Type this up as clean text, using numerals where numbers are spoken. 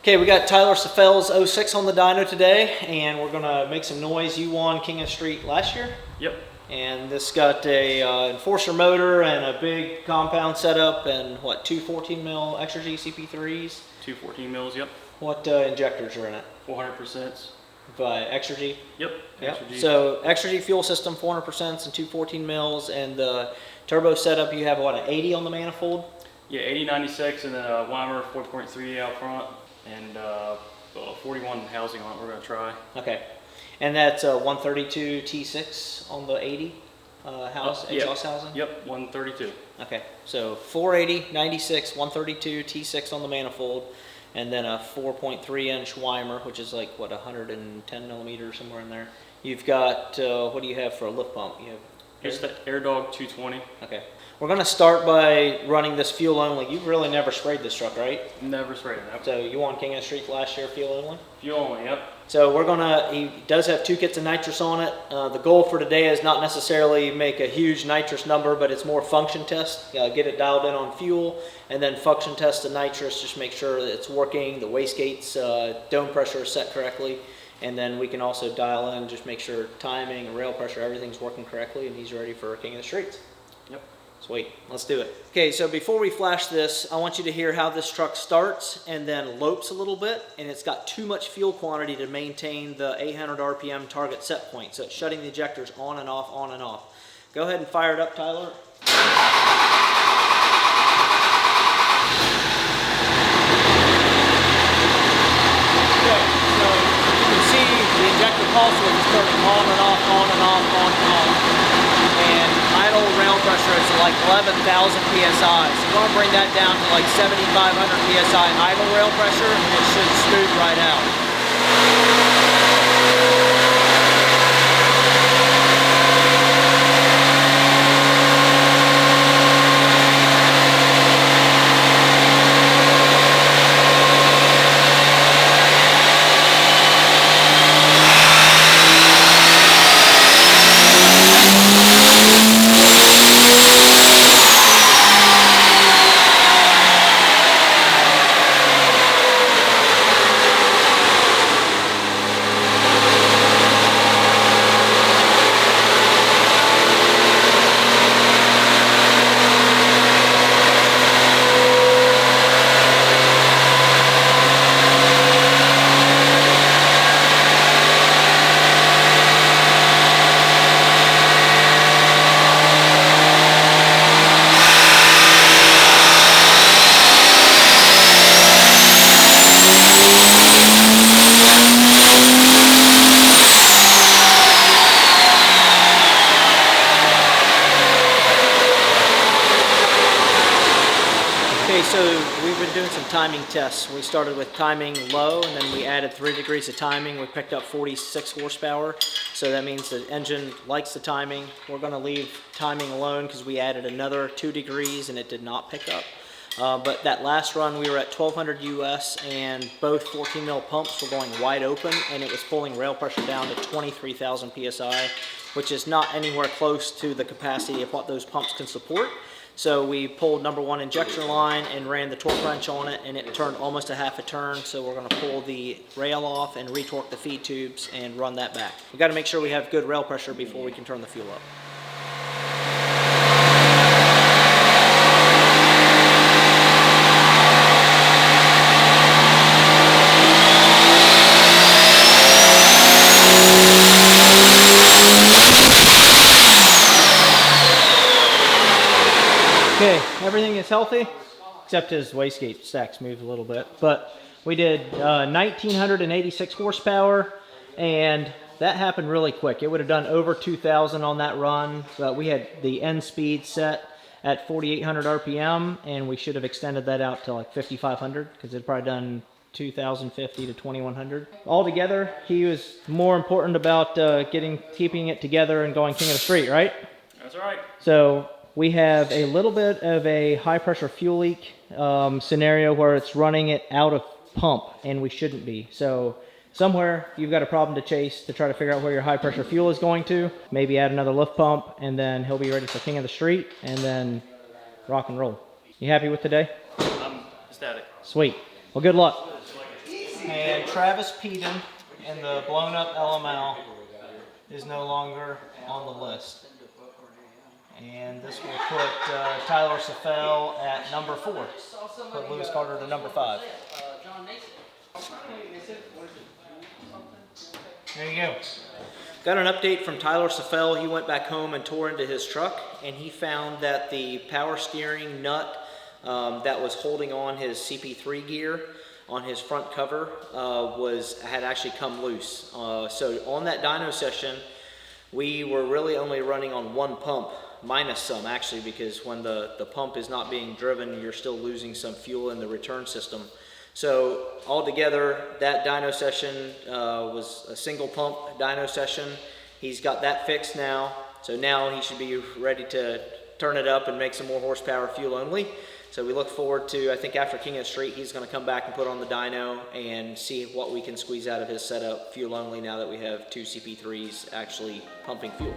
Okay, we got Tyler Saffell's 06 on the dyno today, and we're gonna make some noise. You won King of the Street last year? Yep. And this got a enforcer motor and a big compound setup and what, two 14 mil extra GCP3s? Two 14 mils, yep. What injectors are in it? 400%. By extra G? Yep. Yep. So extra G fuel system, 400% and two 14 mils, and the turbo setup, you have what, an 80 on the manifold? Yeah, 8096 and then a Weimer 4.3 out front and 41 housing on it we're gonna try. Okay. And that's a 132 T6 on the 80 exhaust housing? Yep, 132. Okay, so 480, 96, 132 T6 on the manifold, and then a 4.3 inch Weimer, which is like, what, 110 millimeters, somewhere in there. You've got, what do you have for a lift pump? You have Here's the Air Dog 220. Okay. We're going to start by running this fuel only. You've really never sprayed this truck, right? Never sprayed it. So you won King of the Street last year, fuel only? Fuel only, yep. So we're gonna, he does have 2 kits of nitrous on it. The goal for today is not necessarily make a huge nitrous number, but it's more function test. Get it dialed in on fuel, and then function test the nitrous, just make sure that it's working, the wastegate's dome pressure is set correctly, and then we can also dial in, just make sure timing and rail pressure, everything's working correctly, and he's ready for King of the Streets. Yep. Sweet, let's do it. Okay, so before we flash this, I want you to hear how this truck starts and then lopes a little bit, and it's got too much fuel quantity to maintain the 800 RPM target set point, so it's shutting the ejectors on and off, on and off. Go ahead and fire it up, Tyler. Okay, so you can see the ejector pulse width is turning on and off, on and off, on and off. And idle rail pressure is like 11,000 psi. So you want to bring that down to like 7,500 psi idle rail pressure, and it should smooth right out. Okay, so we've been doing some timing tests. We started with timing low, and then we added 3 degrees of timing. We picked up 46 horsepower, so that means the engine likes the timing. We're going to leave timing alone because we added another 2 degrees and it did not pick up. But that last run we were at 1200 US, and both 14 mil pumps were going wide open, and it was pulling rail pressure down to 23,000 psi, which is not anywhere close to the capacity of what those pumps can support. So we pulled number 1 injection line and ran the torque wrench on it, and it turned almost a half a turn. So we're going to pull the rail off and retorque the feed tubes and run that back. We've got to make sure we have good rail pressure before we can turn the fuel up. Okay, everything is healthy, except his wastegate stacks moved a little bit. But we did 1,986 horsepower, and that happened really quick. It would have done over 2,000 on that run, but we had the end speed set at 4,800 RPM, and we should have extended that out to like 5,500, because it probably done 2,050 to 2,100. Altogether, he was more important about keeping it together and going King of the Street, right? That's right. So we have a little bit of a high pressure fuel leak scenario where it's running it out of pump, and we shouldn't be. So somewhere you've got a problem to chase to try to figure out where your high pressure fuel is going to. Maybe add another lift pump, and then he'll be ready for King of the Street, and then rock and roll. You happy with today? I'm ecstatic. Sweet. Well, good luck. And Travis Peden and the blown up LML is no longer on the list. And this will put Tyler Saffell at number 4. Put Lewis Carter to number 5. There you go. Got an update from Tyler Saffell. He went back home and tore into his truck, and he found that the power steering nut that was holding on his CP3 gear on his front cover had actually come loose. So on that dyno session, we were really only running on one pump, minus some actually, because when the pump is not being driven, you're still losing some fuel in the return system. So altogether, that dyno session was a single pump dyno session. He's got that fixed now, so now he should be ready to turn it up and make some more horsepower fuel only. So we look forward to, I think after King of the Street, he's going to come back and put on the dyno and see what we can squeeze out of his setup fuel only now that we have 2 CP3s actually pumping fuel.